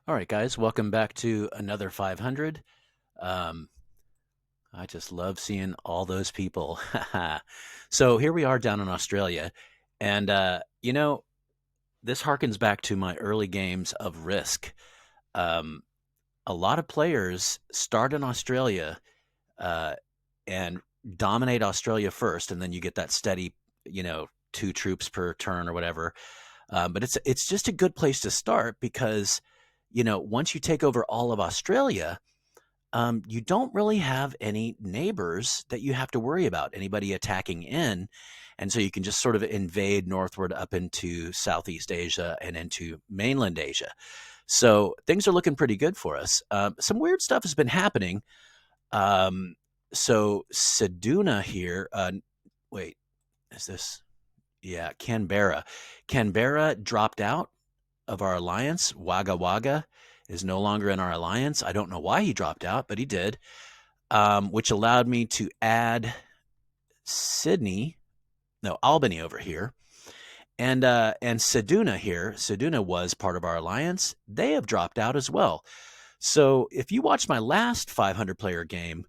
All right, guys, welcome back to another 500. Um, I just love seeing all those people. So here we are down in Australia, and this harkens back to my early games of Risk. Um, a lot of players start in Australia uh, and dominate Australia first, and then you get that steady, two troops per turn or whatever. But it's just a good place to start because, once you take over all of Australia, you don't really have any neighbors that you have to worry about anybody attacking in. And so you can just sort of invade northward up into Southeast Asia and into mainland Asia. So things are looking pretty good for us. Some weird stuff has been happening. Um, so Seduna here, wait, is this? Yeah, Canberra. Canberra dropped out of our alliance. Wagga Wagga is no longer in our alliance. I don't know why he dropped out, but he did, which allowed me to add Sydney, no, Albany over here. And Seduna here, Seduna was part of our alliance. They have dropped out as well. So if you watch my last 500 player game,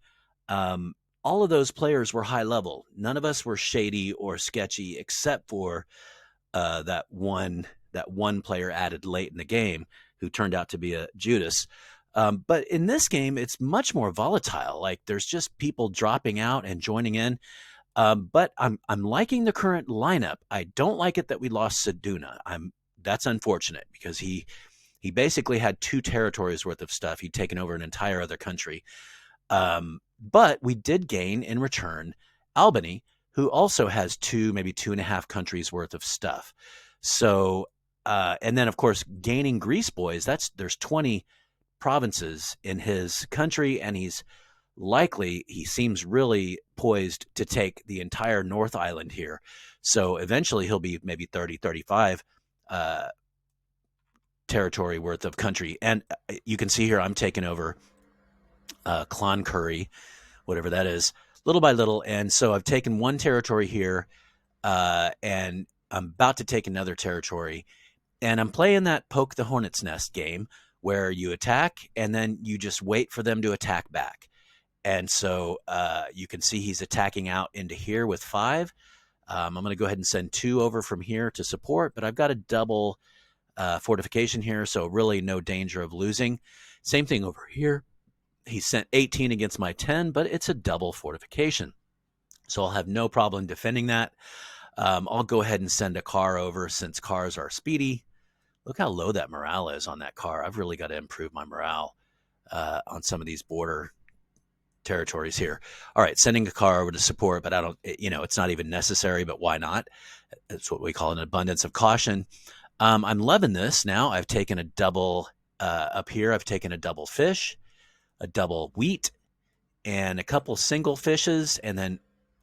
um, all of those players were high level. None of us were shady or sketchy, except for that one player added late in the game who turned out to be a Judas. But in this game, it's much more volatile. Like there's just people dropping out and joining in. But I'm liking the current lineup. I don't like it that we lost Seduna. That's unfortunate because he basically had two territories worth of stuff. He'd taken over an entire other country. But we did gain in return Albany, who also has two, maybe two and a half countries worth of stuff. So, and then of course gaining Grease Boys. There's 20 provinces in his country, and he seems really poised to take the entire North Island here. So eventually he'll be maybe 30, 35 uh, territory worth of country. And you can see here I'm taking over Cloncurry, whatever that is, little by little. And so I've taken one territory here, and I'm about to take another territory. And I'm playing that poke the hornet's nest game where you attack and then you just wait for them to attack back. And so you can see he's attacking out into here with five. I'm going to go ahead and send two over from here to support, but I've got a double fortification here, so really no danger of losing. Same thing over here. He sent 18 against my 10, but it's a double fortification. So I'll have no problem defending that. I'll go ahead and send a car over since cars are speedy. Look how low that morale is on that car. I've really got to improve my morale on some of these border territories here. All right, sending a car over to support, but I don't, it's not even necessary, but why not? It's what we call an abundance of caution. I'm loving this now. I've taken a double up here. I've taken a double fish, a double wheat, and a couple single fishes. And then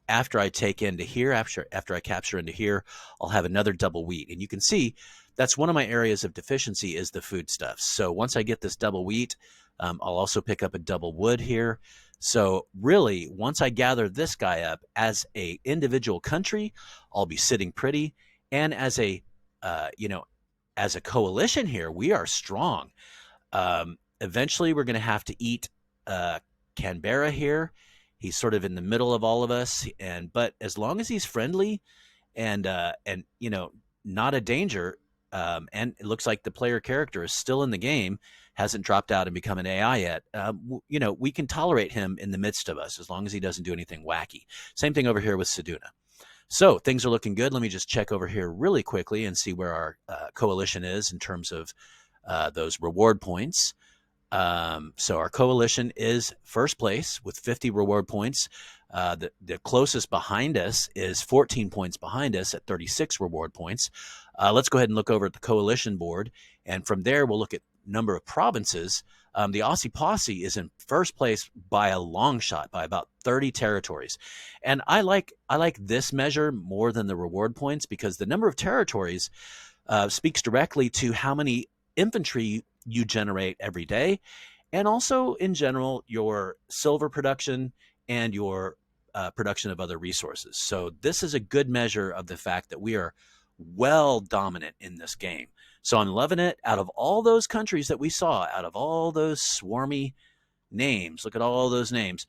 after I take into here, after I capture into here, I'll have another double wheat. And you can see that's one of my areas of deficiency is the foodstuffs. So once I get this double wheat, I'll also pick up a double wood here. So really, once I gather this guy up as a individual country, I'll be sitting pretty. And as a, as a coalition here, we are strong. Eventually, we're going to have to eat Canberra here. He's sort of in the middle of all of us, but as long as he's friendly and not a danger, and it looks like the player character is still in the game, hasn't dropped out and become an AI yet. We can tolerate him in the midst of us as long as he doesn't do anything wacky. Same thing over here with Seduna. So things are looking good. Let me just check over here really quickly and see where our coalition is in terms of those reward points. So our coalition is first place with 50 reward points. The closest behind us is 14 points behind us at 36 reward points. Let's go ahead and look over at the coalition board. And from there, we'll look at number of provinces. The Aussie Posse is in first place by a long shot, by about 30 territories. And I like this measure more than the reward points because the number of territories speaks directly to how many infantry you generate every day, and also in general your silver production and your production of other resources. So this is a good measure of the fact that we are well dominant in this game. So I'm loving it. Out of all those countries that we saw, out of all those swarmy names, look at all those names.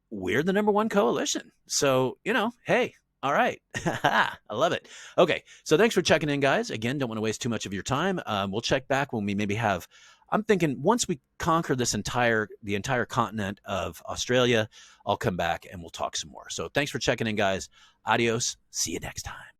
We're the number one coalition. So, hey, all right. I love it. Okay. So thanks for checking in, guys. Again, don't want to waste too much of your time. We'll check back when we maybe have, I'm thinking once we conquer the entire continent of Australia, I'll come back and we'll talk some more. So thanks for checking in, guys. Adios. See you next time.